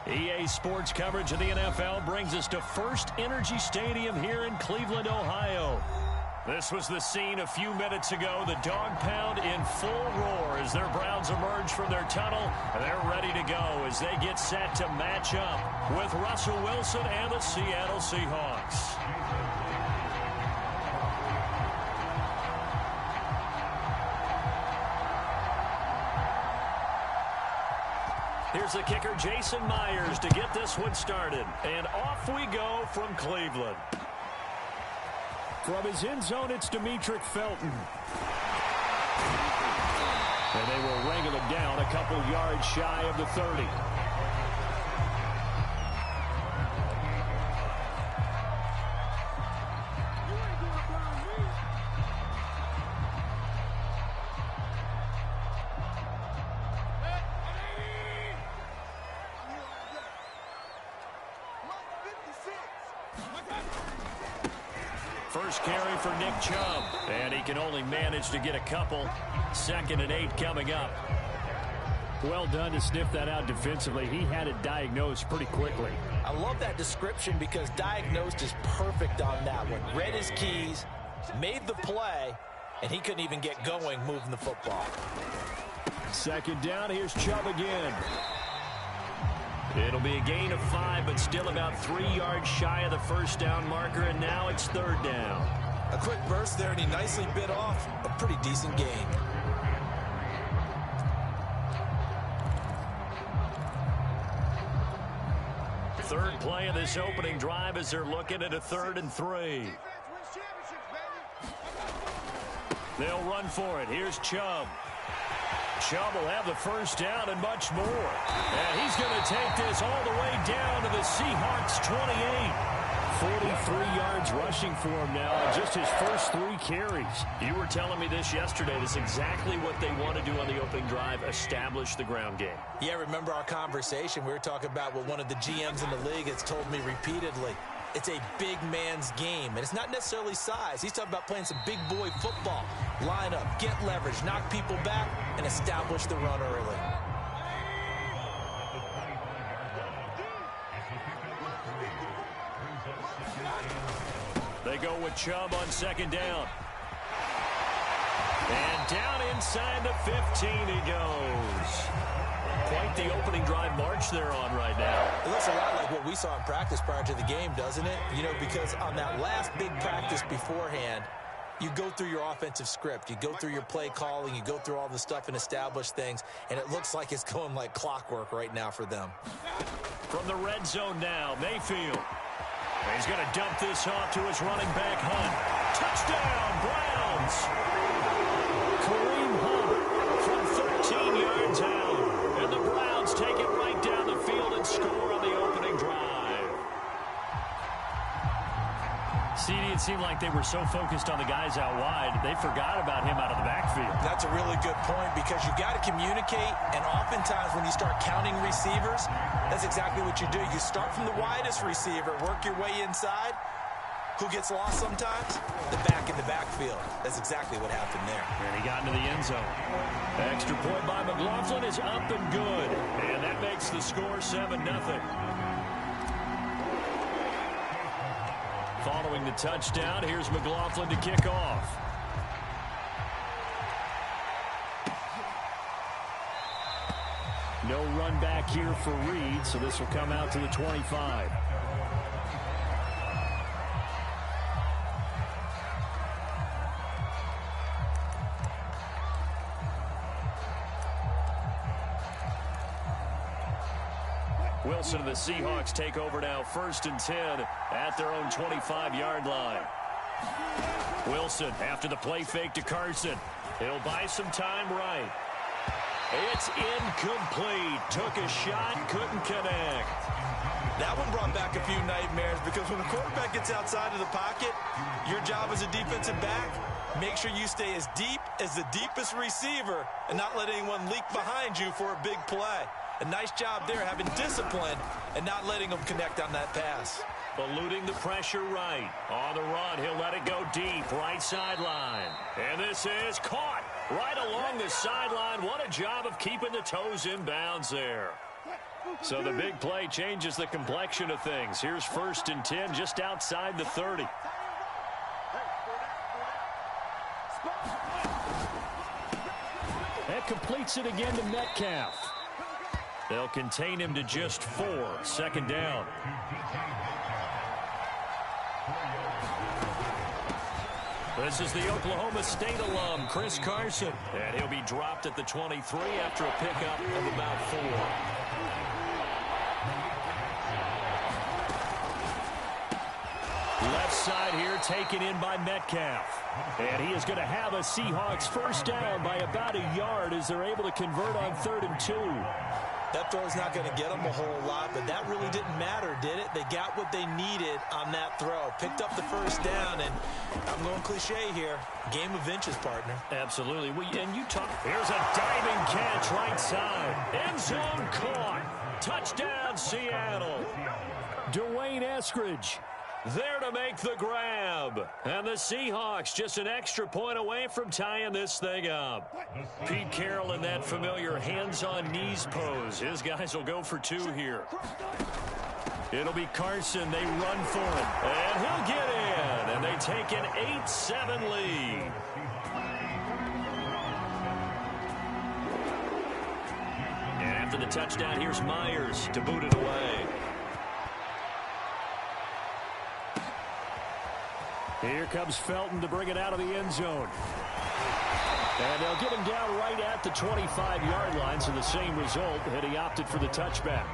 EA Sports coverage of the NFL brings us to First Energy Stadium here in Cleveland, Ohio. This was the scene a few minutes ago. The dog pound in full roar as their Browns emerge from their tunnel. They're ready to go as they get set to match up with Russell Wilson and the Seattle Seahawks. Here's the kicker, Jason Myers, to get this one started. And off we go from Cleveland. From his end zone, it's Demetric Felton. And they will wrangle him down a couple yards shy of the 30. First carry for Nick Chubb, and he can only manage to get a couple. 2nd and 8 coming up. Well done to sniff that out defensively. He had it diagnosed pretty quickly. I love that description because diagnosed is perfect on that one. Read his keys, made the play, and he couldn't even get going moving the football. 2nd down, here's Chubb again. It'll be a gain of 5, but still about 3 yards shy of the first down marker, and now it's 3rd down. A quick burst there, and he nicely bit off a pretty decent gain. Third play of this opening drive as they're looking at a 3rd and 3. They'll run for it. Here's Chubb. Chubb will have the first down and much more. And he's going to take this all the way down to the Seahawks 28. 43 yards rushing for him now on just his first 3 carries. You were telling me this yesterday. This is exactly what they want to do on the opening drive, establish the ground game. Yeah, remember our conversation? We were talking about what one of the GMs in the league has told me repeatedly. It's a big man's game, and it's not necessarily size. He's talking about playing some big boy football. Line up, get leverage, knock people back, and establish the run early. They go with Chubb on 2nd down. And down inside the 15 he goes. Quite the opening drive march they're on right now. It looks a lot like what we saw in practice prior to the game, doesn't it? You know, because on that last big practice beforehand, you go through your offensive script. You go through your play calling. You go through all the stuff and establish things. And it looks like it's going like clockwork right now for them. From the red zone now, Mayfield. He's going to dump this off to his running back, Hunt. Touchdown, Browns! Kareem Hunt from 13 yards out. And the Browns take it right down the field and score on the opening drive. CD, it seemed like they were so focused on the guys out wide, they forgot about him out of the backfield. That's a really good point because you got to communicate, and oftentimes when you start counting receivers, that's exactly what you do. You start from the widest receiver, work your way inside. Who gets lost sometimes? The back in the backfield. That's exactly what happened there. And he got into the end zone. The extra point by McLaughlin is up and good. And that makes the score 7-0. Following the touchdown, here's McLaughlin to kick off. No run back here for Reed, so this will come out to the 25. Wilson and the Seahawks take over now, 1st and 10 at their own 25-yard line. Wilson after the play fake to Carson. He'll buy some time right. It's incomplete. Took a shot, couldn't connect. That one brought back a few nightmares because when the quarterback gets outside of the pocket, your job as a defensive back, make sure you stay as deep as the deepest receiver and not let anyone leak behind you for a big play. A nice job there, having discipline and not letting them connect on that pass. Eluding the pressure right. On the run, he'll let it go deep, right sideline. And this is caught. Right along the sideline. What a job of keeping the toes in bounds there. So the big play changes the complexion of things. Here's 1st and 10 just outside the 30. That completes it again to Metcalf. They'll contain him to just 4. 2nd down. This is the Oklahoma State alum, Chris Carson. And he'll be dropped at the 23 after a pickup of about 4. Left side here taken in by Metcalf. And he is going to have a Seahawks 1st down by about a yard as they're able to convert on 3rd and 2. That throw's not going to get them a whole lot, but that really didn't matter, did it? They got what they needed on that throw. Picked up the 1st down, and I'm going cliche here. Game of inches, partner. Absolutely. And you talk. Here's a diving catch right side. End zone caught. Touchdown, Seattle. Dwayne Eskridge there to make the grab. And the Seahawks just an extra point away from tying this thing up. Pete Carroll in that familiar hands-on-knees pose. His guys will go for 2 here. It'll be Carson. They run for it. And he'll get in. And they take an 8-7 lead. And after the touchdown, here's Myers to boot it away. Here comes Felton to bring it out of the end zone. And they'll get him down right at the 25-yard line, so the same result, and he opted for the touchback.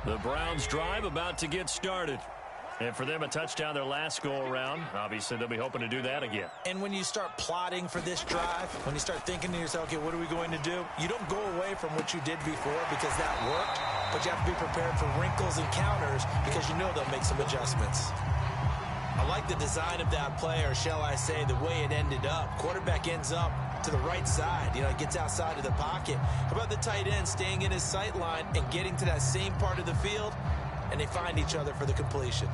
The Browns' drive about to get started. And for them, a touchdown their last go-around. Obviously, they'll be hoping to do that again. And when you start plotting for this drive, when you start thinking to yourself, okay, what are we going to do? You don't go away from what you did before because that worked, but you have to be prepared for wrinkles and counters because you know they'll make some adjustments. I like the design of that play, or shall I say the way it ended up. Quarterback ends up to the right side. You know, it gets outside of the pocket. How about the tight end staying in his sight line and getting to that same part of the field? And they find each other for the completion.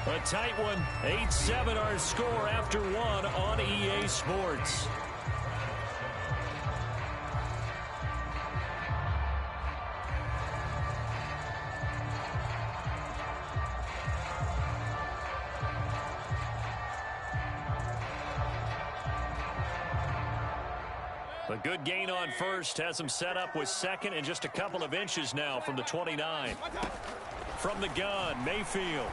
A tight one. 8-7 our score after 1 on EA Sports. A good gain on 1st has him set up with 2nd and just a couple of inches now from the 29. From the gun, Mayfield.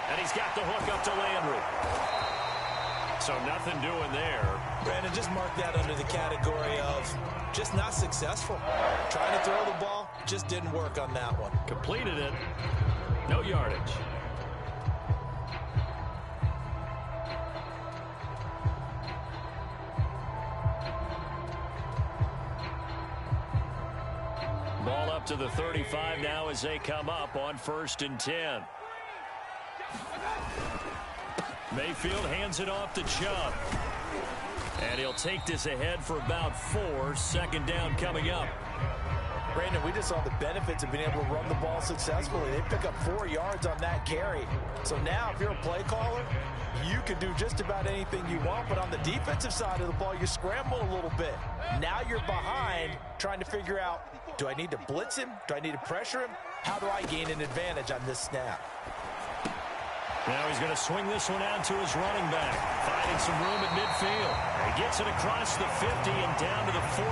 And he's got the hook up to Landry. So nothing doing there. Brandon, just mark that under the category of just not successful. Trying to throw the ball, just didn't work on that one. Completed it. No yardage. Ball up to the 35 now as they come up on 1st and 10. Mayfield hands it off to Chubb. And he'll take this ahead for about 4. 2nd down coming up. Brandon, we just saw the benefits of being able to run the ball successfully. They pick up 4 yards on that carry. So now if you're a play caller, you can do just about anything you want. But on the defensive side of the ball, you scramble a little bit. Now you're behind trying to figure out, do I need to blitz him? Do I need to pressure him? How do I gain an advantage on this snap? Now he's going to swing this one out to his running back. Finding some room at midfield. He gets it across the 50 and down to the 48.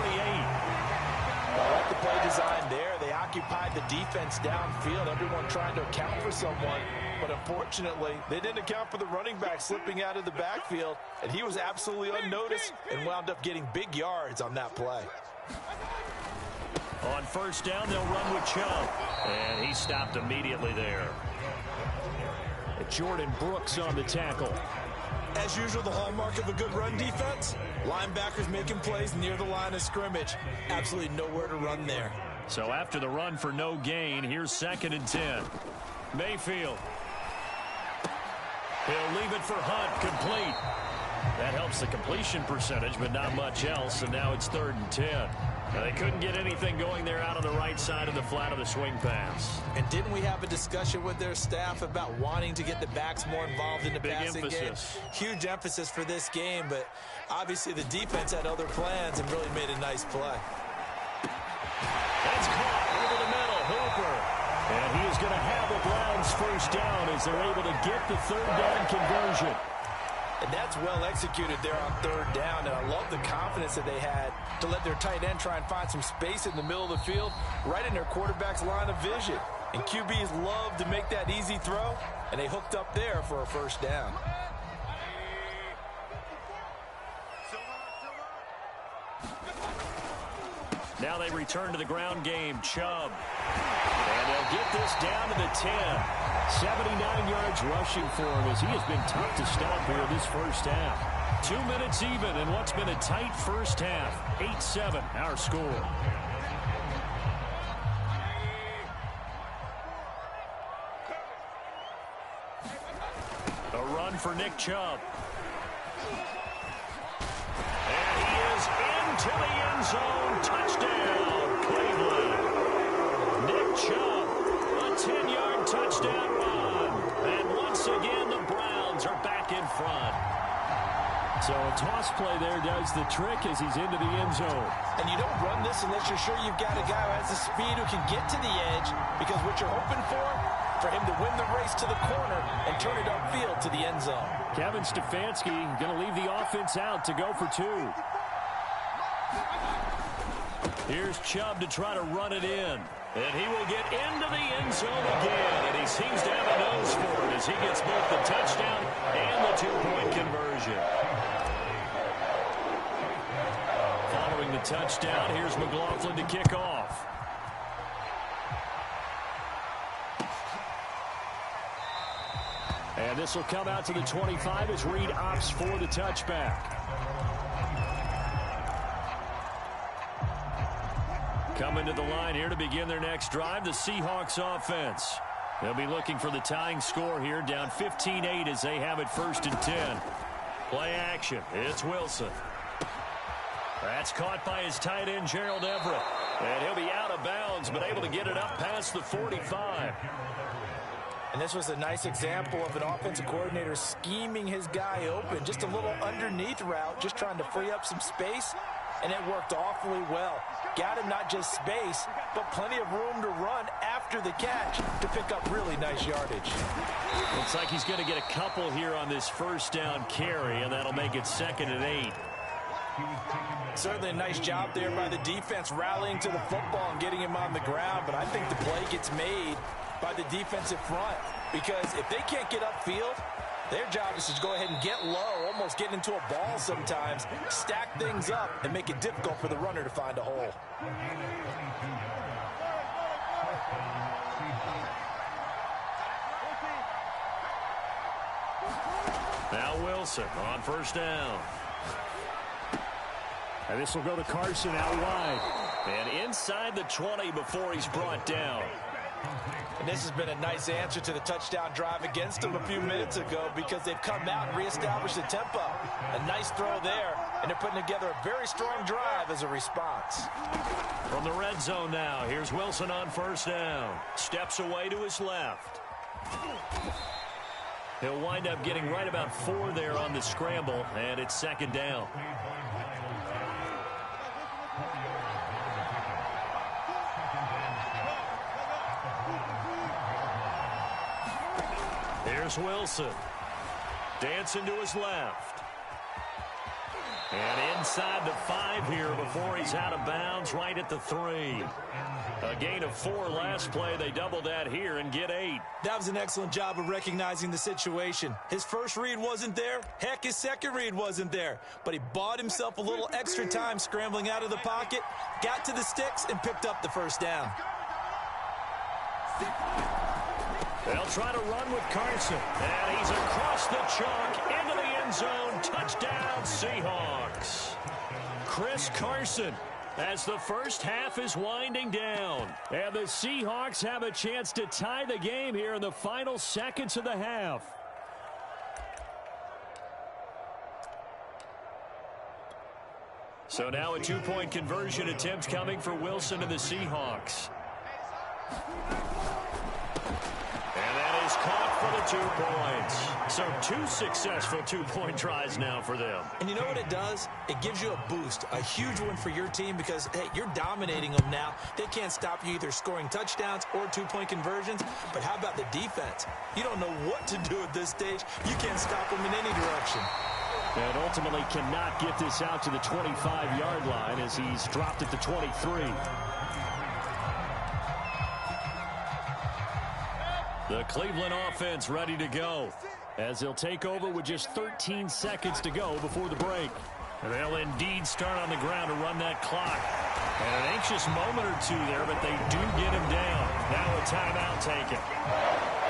I like the play design there. They occupied the defense downfield. Everyone trying to account for someone. But unfortunately, they didn't account for the running back slipping out of the backfield. And he was absolutely unnoticed and wound up getting big yards on that play. On 1st down, they'll run with Chubb. And he stopped immediately there. Jordan Brooks on the tackle. As usual, the hallmark of a good run defense, linebackers making plays near the line of scrimmage. Absolutely nowhere to run there. So after the run for no gain, here's 2nd and 10. Mayfield. He'll leave it for Hunt, complete. That helps the completion percentage, but not much else, and now it's 3rd and 10. Now, they couldn't get anything going there out on the right side of the flat of the swing pass. And didn't we have a discussion with their staff about wanting to get the backs more involved in the passing game? Huge emphasis for this game, but obviously the defense had other plans and really made a nice play. That's caught over the middle. Hooper. And he is going to have the Browns first down as they're able to get the 3rd down conversion. And that's well executed there on 3rd down. And I love the confidence that they had to let their tight end try and find some space in the middle of the field, right in their quarterback's line of vision. And QBs love to make that easy throw, and they hooked up there for a first down. Now they return to the ground game. Chubb. And they'll get this down to the 10. 79 yards rushing for him as he has been tough to stop here this first half. 2 minutes even in what's been a tight first half. 8-7 our score. A run for Nick Chubb. And he is into the end zone. Touchdown, Cleveland. Nick Chubb, a 10-yard touchdown run. And once again, the Browns are back in front. So a toss play there does the trick as he's into the end zone. And you don't run this unless you're sure you've got a guy who has the speed who can get to the edge, because what you're hoping for him to win the race to the corner and turn it upfield to the end zone. Kevin Stefanski going to leave the offense out to go for 2. Here's Chubb to try to run it in. And he will get into the end zone again. And he seems to have a nose for it as he gets both the touchdown and the 2-point conversion. Following the touchdown, here's McLaughlin to kick off. And this will come out to the 25 as Reed opts for the touchback. Coming to the line here to begin their next drive, the Seahawks offense. They'll be looking for the tying score here, down 15-8 as they have it 1st and 10. Play action. It's Wilson. That's caught by his tight end, Gerald Everett. And he'll be out of bounds, but able to get it up past the 45. And this was a nice example of an offensive coordinator scheming his guy open. Just a little underneath route, just trying to free up some space, and it worked awfully well. Got him not just space, but plenty of room to run after the catch to pick up really nice yardage. Looks like he's going to get a couple here on this first down carry, and that'll make it 2nd and 8. Certainly a nice job there by the defense rallying to the football and getting him on the ground, but I think the play gets made by the defensive front, because if they can't get upfield, their job is to go ahead and get low, almost get into a ball sometimes, stack things up, and make it difficult for the runner to find a hole. Now Wilson on first down. And this will go to Carson out wide. And inside the 20 before he's brought down. And this has been a nice answer to the touchdown drive against them a few minutes ago, because they've come out and reestablished the tempo. A nice throw there, and they're putting together a very strong drive as a response. From the red zone now, here's Wilson on first down. Steps away to his left. He'll wind up getting right about 4 there on the scramble, and it's 2nd down. Here's Wilson. Dancing to his left. And inside the 5 here before he's out of bounds, right at the 3. A gain of 4 last play. They double that here and get 8. That was an excellent job of recognizing the situation. His first read wasn't there. Heck, his second read wasn't there. But he bought himself a little extra time scrambling out of the pocket, got to the sticks, and picked up the first down. They'll try to run with Carson. And he's across the chalk into the end end zone. Touchdown, Seahawks. Chris Carson, as the first half is winding down. And the Seahawks have a chance to tie the game here in the final seconds of the half. So now a two-point conversion attempt coming for Wilson and the Seahawks. And that is caught for the 2 points. So 2 successful two-point tries now for them. And you know what it does? It gives you a boost, a huge one for your team because, hey, you're dominating them now. They can't stop you either scoring touchdowns or two-point conversions. But how about the defense? You don't know what to do at this stage. You can't stop them in any direction. And ultimately cannot get this out to the 25-yard line as he's dropped at the 23. The Cleveland offense ready to go as they'll take over with just 13 seconds to go before the break. And they'll indeed start on the ground to run that clock. And an anxious moment or two there, but they do get him down. Now a timeout taken.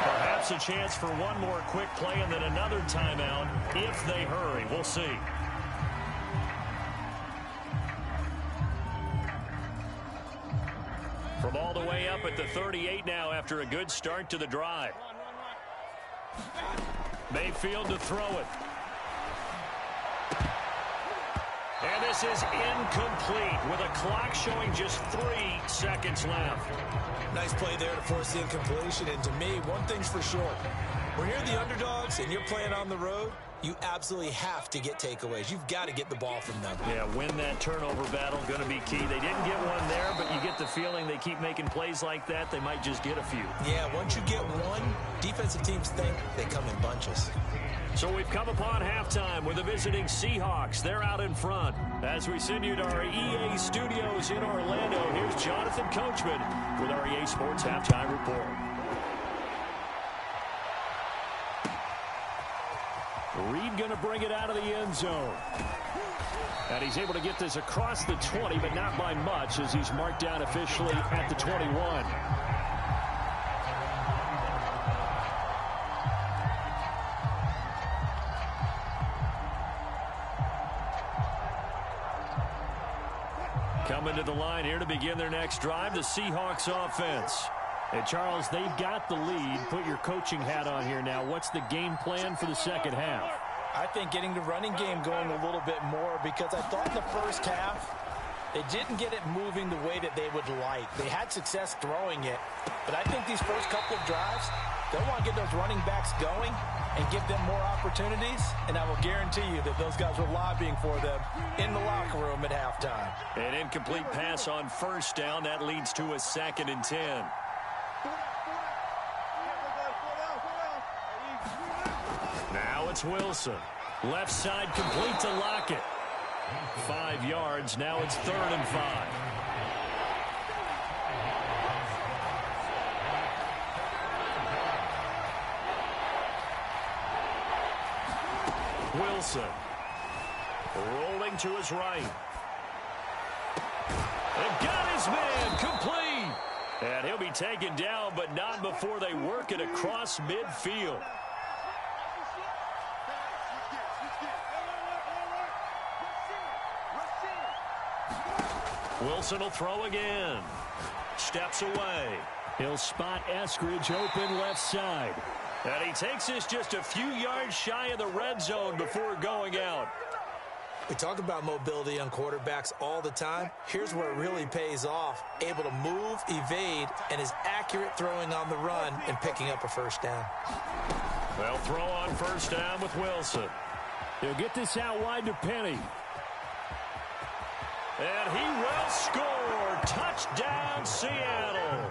Perhaps a chance for one more quick play and then another timeout if they hurry. We'll see. From all the way up at the 38 now after a good start to the drive. Mayfield to throw it. And this is incomplete with a clock showing just 3 seconds left. Nice play there to force the incompletion. And to me, one thing's for sure. When you're the underdogs and you're playing on the road, you absolutely have to get takeaways. You've got to get the ball from them. Yeah, win that turnover battle, going to be key. They didn't get one there, but you get the feeling they keep making plays like that, they might just get a few. Yeah, once you get one, defensive teams think they come in bunches. So we've come upon halftime with the visiting Seahawks. They're out in front. As we send you to our EA studios in Orlando, here's Jonathan Coachman with our EA Sports Halftime Report. Reed going to bring it out of the end zone. And he's able to get this across the 20, but not by much as he's marked down officially at the 21. Coming to the line here to begin their next drive, the Seahawks offense. And, Charles, they've got the lead. Put your coaching hat on here now. What's the game plan for the second half? I think getting the running game going a little bit more because I thought in the first half they didn't get it moving the way that they would like. They had success throwing it, but I think these first couple of drives, they'll want to get those running backs going and give them more opportunities, and I will guarantee you that those guys were lobbying for them in the locker room at halftime. An incomplete pass on first down. That leads to a 2nd and 10. Now it's Wilson. Left side complete to Lockett. 5 yards. Now it's 3rd and 5. Wilson rolling to his right. And got his man complete. And he'll be taken down, but not before they work it across midfield. Wilson will throw again. Steps away. He'll spot Eskridge open left side. And he takes this just a few yards shy of the red zone before going out. We talk about mobility on quarterbacks all the time. Here's where it really pays off. Able to move, evade, and is accurate throwing on the run and picking up a first down. They'll throw on first down with Wilson. He'll get this out wide to Penny. And he will score. Touchdown, Seattle.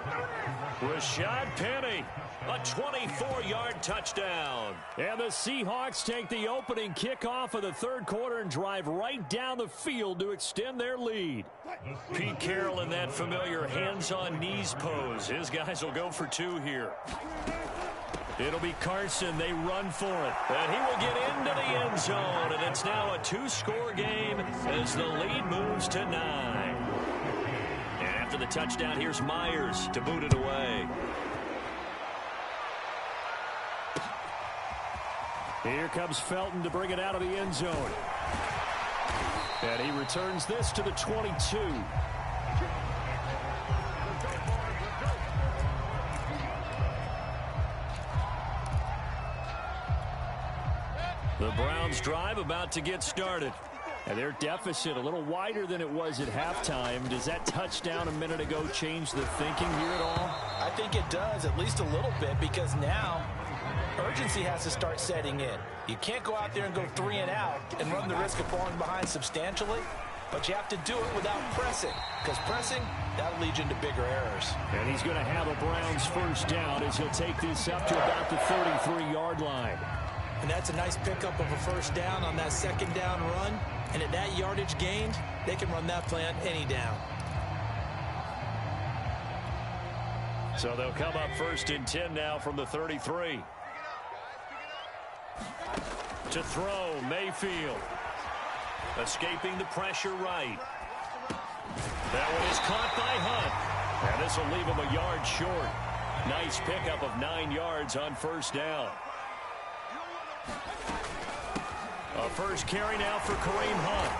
Rashad Penny, a 24-yard touchdown. And the Seahawks take the opening kickoff of the third quarter and drive right down the field to extend their lead. Pete Carroll in that familiar hands-on knees pose. His guys will go for 2 here. It'll be Carson. They run for it. And he will get into the end zone. And it's now a 2-score game as the lead moves to 9. And after the touchdown, here's Myers to boot it away. Here comes Felton to bring it out of the end zone. And he returns this to the 22. The Browns drive about to get started. And their deficit a little wider than it was at halftime. Does that touchdown a minute ago change the thinking here at all? I think it does, at least a little bit, because now urgency has to start setting in. You can't go out there and go 3 and out and run the risk of falling behind substantially, but you have to do it without pressing, because pressing, that'll lead you into bigger errors. And he's going to have a Browns first down as he'll take this up to about the 33-yard line. And that's a nice pickup of a first down on that second down run. And at that yardage gained, they can run that play on any down. So they'll come up first and 10 now from the 33. To throw, Mayfield. Escaping the pressure right. That one is caught by Hunt. And this will leave him a yard short. Nice pickup of 9 yards on first down. A first carry now for Kareem Hunt.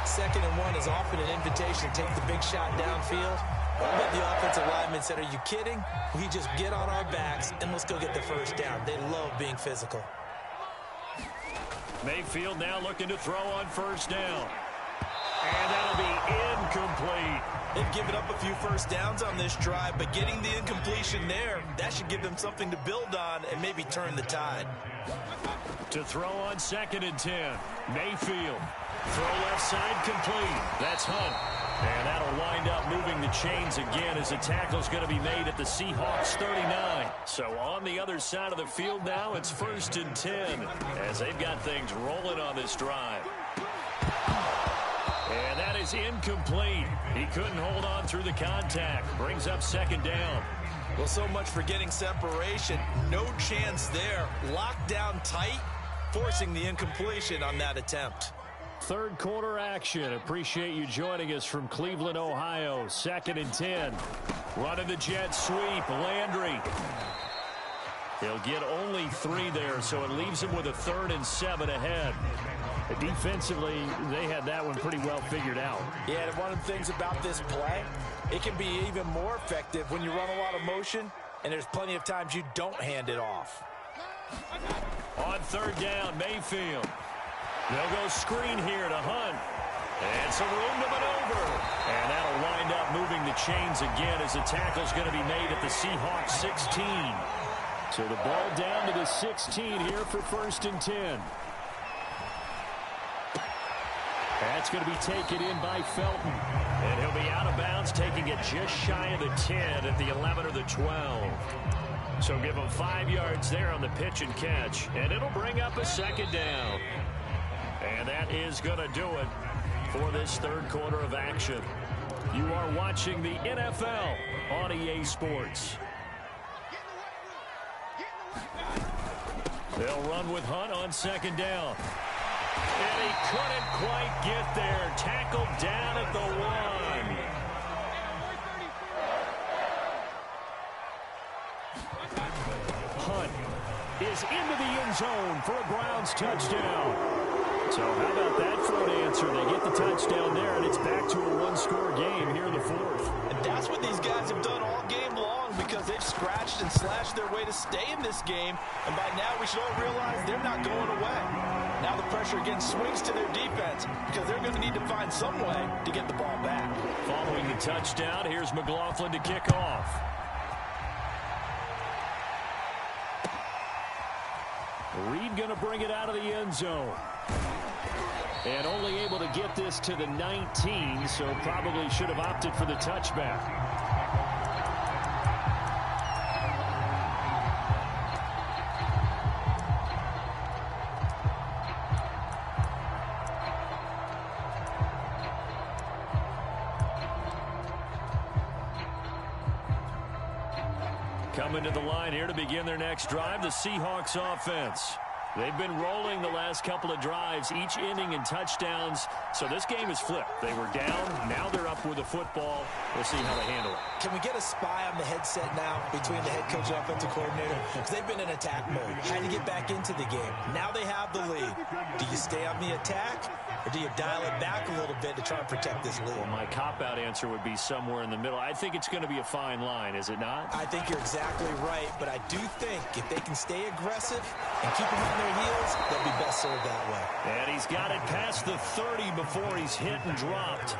2nd and 1 is often an invitation to take the big shot downfield. But the offensive lineman said, are you kidding? We just get on our backs and let's go get the first down. They love being physical. Mayfield now looking to throw on first down. And that'll be incomplete. They've given up a few first downs on this drive, but getting the incompletion there, that should give them something to build on and maybe turn the tide. To throw on 2nd and 10. Mayfield. Throw left side complete. That's Hunt. And that'll wind up moving the chains again as the tackle's going to be made at the Seahawks 39. So on the other side of the field now, it's 1st and 10 as they've got things rolling on this drive. And that is incomplete. He couldn't hold on through the contact. Brings up 2nd down. Well, so much for getting separation. No chance there. Locked down tight, forcing the incompletion on that attempt. 3rd quarter action. Appreciate you joining us from Cleveland, Ohio. 2nd and 10. Running the jet sweep. Landry. He'll get only 3 there, so it leaves him with a 3rd and 7 ahead. Defensively, they had that one pretty well figured out. Yeah, and one of the things about this play, it can be even more effective when you run a lot of motion, and there's plenty of times you don't hand it off. On 3rd down, Mayfield. They'll go screen here to Hunt. And some room to maneuver. And that'll wind up moving the chains again as the tackle's going to be made at the Seahawks 16. So the ball down to the 16 here for 1st and 10. That's going to be taken in by Felton. And he'll be out of bounds, taking it just shy of the 10 at the 11 or the 12. So give him 5 yards there on the pitch and catch. And it'll bring up a 2nd down. And that is going to do it for this 3rd quarter of action. You are watching the NFL on EA Sports. They'll run with Hunt on 2nd down. And he couldn't quite get there. Tackled down at the 1. Hunt is into the end zone for a Browns touchdown. So how about that for an answer? They get the touchdown there, and it's back to a 1-score game here in the 4th. And that's what these guys have done all game long because they've scratched and slashed their way to stay in this game. And by now we should all realize they're not going away. Now the pressure again swings to their defense because they're going to need to find some way to get the ball back. Following the touchdown, here's McLaughlin to kick off. Reed going to bring it out of the end zone. And only able to get this to the 19, so probably should have opted for the touchback. Coming to the line here to begin their next drive, the Seahawks offense. They've been rolling the last couple of drives, each inning in touchdowns. So this game is flipped. They were down. Now they're up with the football. We'll see how they handle it. Can we get a spy on the headset now between the head coach and offensive coordinator? Because they've been in attack mode. Had to get back into the game. Now they have the lead. Do you stay on the attack, or do you dial it back a little bit to try and protect this lead? Well, my cop-out answer would be somewhere in the middle. I think it's going to be a fine line, is it not? I think you're exactly right, but I do think if they can stay aggressive and keep them on their heels, they'll be best served that way. And he's got it past the 30 before he's hit and dropped.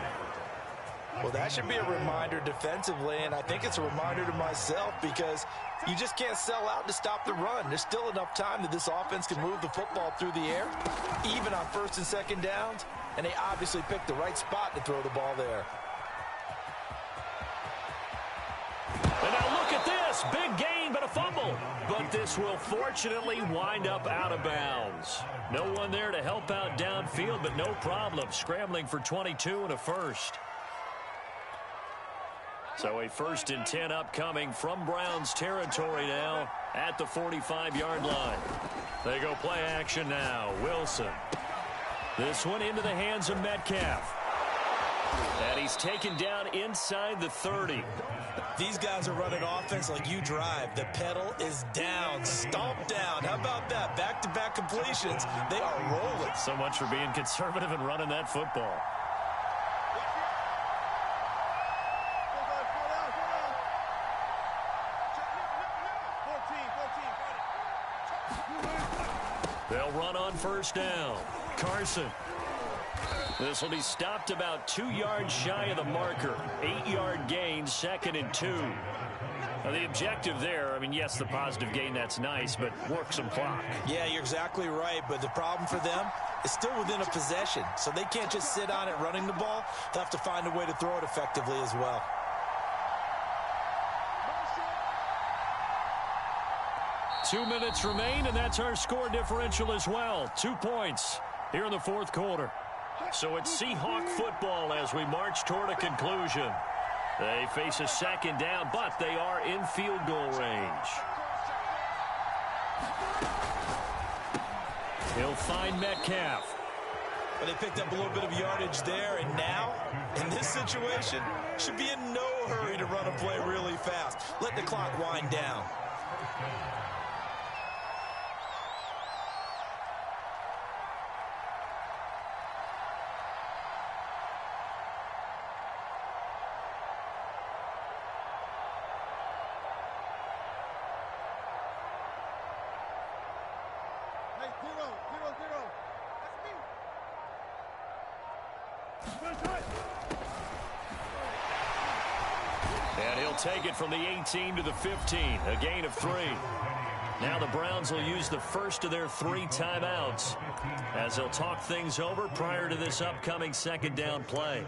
Well, that should be a reminder defensively, and I think it's a reminder to myself because you just can't sell out to stop the run. There's still enough time that this offense can move the football through the air, even on first and second downs, and they obviously picked the right spot to throw the ball there. And now look at this. Big gain, but a fumble. But this will fortunately wind up out of bounds. No one there to help out downfield, but no problem. Scrambling for 22 and a first. So a 1st and 10 upcoming from Browns territory now at the 45-yard line. They go play action now. Wilson. This one into the hands of Metcalf. And he's taken down inside the 30. These guys are running offense like you drive. The pedal is down, stomp down. How about that? Back-to-back completions. They are rolling. So much for being conservative and running that football. They'll run on first down. Carson. This will be stopped about 2 yards shy of the marker. 8-yard gain, 2nd and 2. Now, the objective there, I mean, yes, the positive gain, that's nice, but work some clock. Yeah, you're exactly right, but the problem for them is still within a possession, so they can't just sit on it running the ball. They'll have to find a way to throw it effectively as well. Two minutes remain, and that's our score differential as well. 2 points here in the fourth quarter. So it's Seahawk football as we march toward a conclusion. They face a second down, but they are in field goal range. He'll find Metcalf. But they picked up a little bit of yardage there, and now, in this situation, should be in no hurry to run a play really fast. Let the clock wind down. And he'll take it from the 18 to the 15, a gain of 3. Now the Browns will use the first of their 3 timeouts as they'll talk things over prior to this upcoming second down play.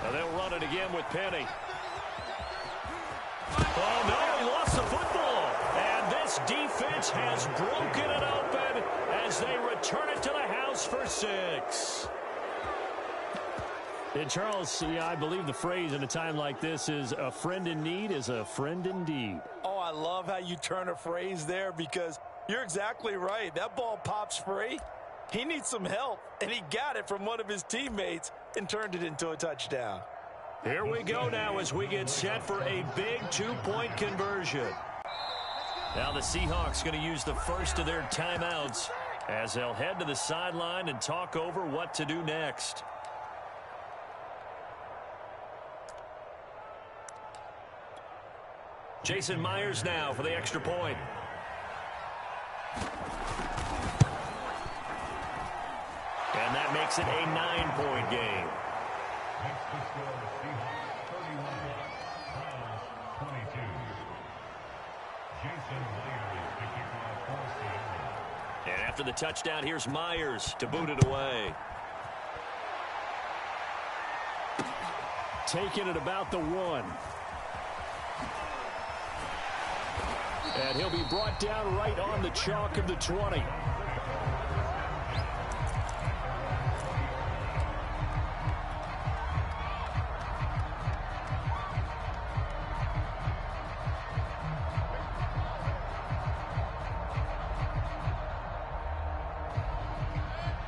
Now they'll run it again with Penny. Oh, no, he lost the football. And this defense has broken it open as they return it to the house for 6. And Charles, I believe the phrase in a time like this is a friend in need is a friend indeed. Oh, I love how you turn a phrase there because you're exactly right. That ball pops free. He needs some help, and he got it from one of his teammates and turned it into a touchdown. Here we go now as we get set for a big 2-point conversion. Now the Seahawks going to use the first of their timeouts as they'll head to the sideline and talk over what to do next. Jason Myers now for the extra point. And that makes it a 9-point game. And after the touchdown, here's Myers to boot it away. Taking it about the 1. And he'll be brought down right on the chalk of the 20.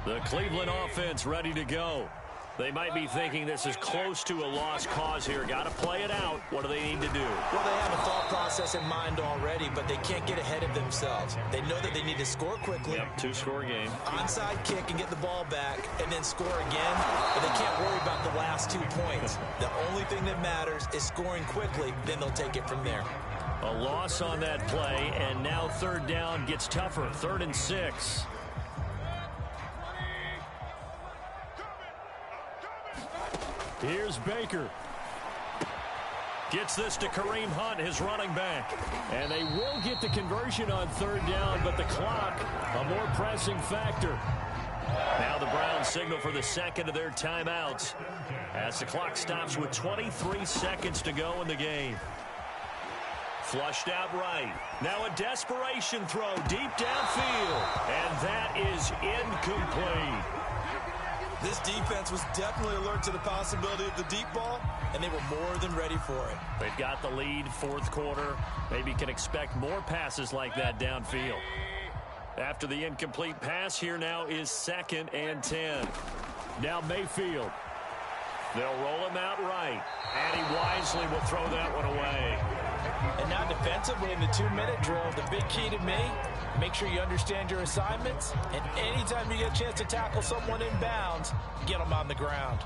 The Cleveland offense ready to go. They might be thinking this is close to a lost cause here. Got to play it out. What do they need to do? Well, they have a thought process in mind already, but they can't get ahead of themselves. They know that they need to score quickly. Yep, two-score game. Onside kick and get the ball back and then score again. But they can't worry about the last 2 points. The only thing that matters is scoring quickly. Then they'll take it from there. A loss on that play, and now third down gets tougher. 3rd and 6. Here's Baker. Gets this to Kareem Hunt, his running back. And they will get the conversion on 3rd down, but the clock, a more pressing factor. Now the Browns signal for the second of their timeouts as the clock stops with 23 seconds to go in the game. Flushed out right. Now a desperation throw deep downfield. And that is incomplete. This defense was definitely alert to the possibility of the deep ball, and they were more than ready for it. They've got the lead, 4th quarter. Maybe can expect more passes like that downfield. After the incomplete pass, here now is 2nd and 10. Now Mayfield. They'll roll him out right, and he wisely will throw that one away. And now defensively in the 2-minute drill, the big key to me, make sure you understand your assignments, and anytime you get a chance to tackle someone in bounds, get them on the ground.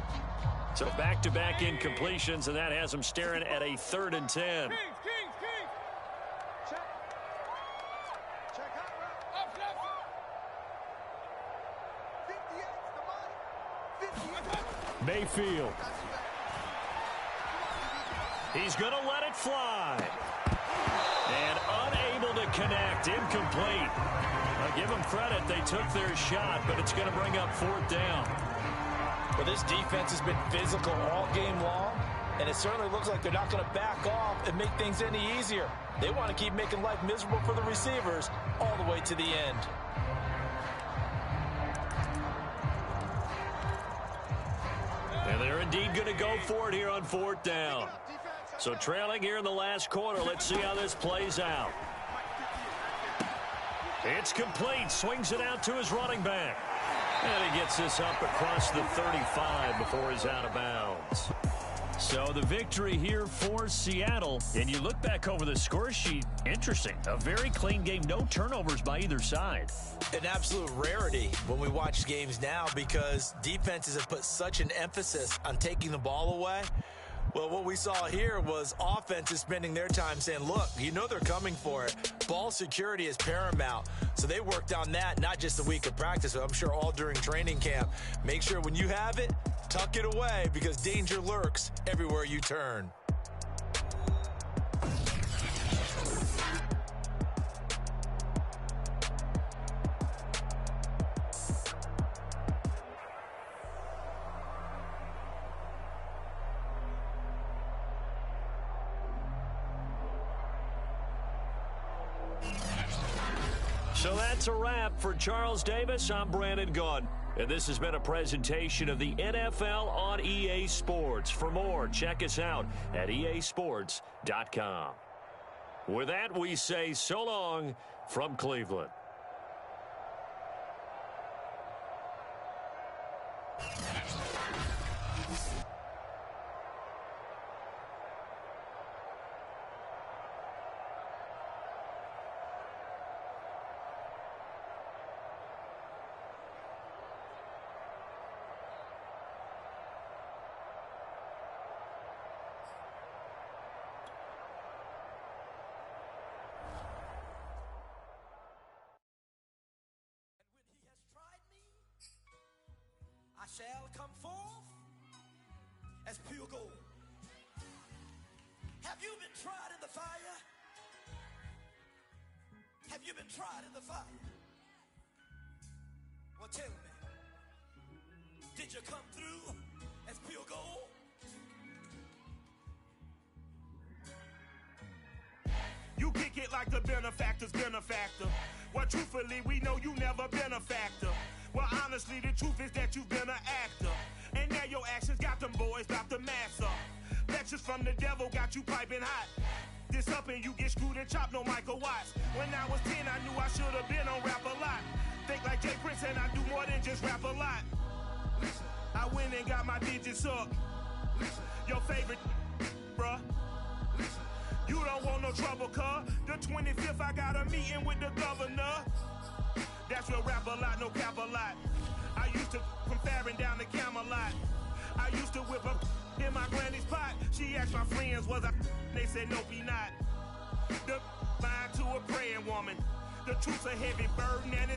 So back-to-back incompletions, and that has them staring at a 3rd and 10. Mayfield. He's going to let it fly. And unable to connect, incomplete. I'll give them credit, they took their shot, but it's going to bring up 4th down. Well, this defense has been physical all game long, and it certainly looks like they're not going to back off and make things any easier. They want to keep making life miserable for the receivers all the way to the end. And they're indeed going to go for it here on 4th down. So trailing here in the last quarter, let's see how this plays out. It's complete, swings it out to his running back. And he gets this up across the 35 before he's out of bounds. So the victory here for Seattle. And you look back over the score sheet, interesting. A very clean game, no turnovers by either side. An absolute rarity when we watch games now because defenses have put such an emphasis on taking the ball away. Well, what we saw here was offenses spending their time saying, look, you know they're coming for it. Ball security is paramount. So they worked on that, not just a week of practice, but I'm sure all during training camp. Make sure when you have it, tuck it away because danger lurks everywhere you turn. So that's a wrap for Charles Davis. I'm Brandon Gunn. And this has been a presentation of the NFL on EA Sports. For more, check us out at easports.com. With that, we say so long from Cleveland. Shall come forth as pure gold. Have you been tried in the fire? Have you been tried in the fire? Well, tell me, did you come through as pure gold? You kick it like the benefactor's benefactor. Well, truthfully, we know you never been a factor. Well, honestly, the truth is that you've been an actor. And now your actions got them boys about to mass up. Lectures from the devil got you piping hot. this up and you get screwed and chopped, no Michael Watts. When I was 10, I knew I should have been on Rap a Lot. Think like Jay Prince and I do more than just rap a lot. I went and got my digits up. Your favorite, bruh. You don't want no trouble, cuz. The 25th, I got a meeting with the governor. That's real rap a lot, no cap a lot. I used to from Farron down to Camelot. I used to whip up in my granny's pot. She asked my friends, was I? They said, nope, he not. The line to a praying woman. The truth's a heavy burden and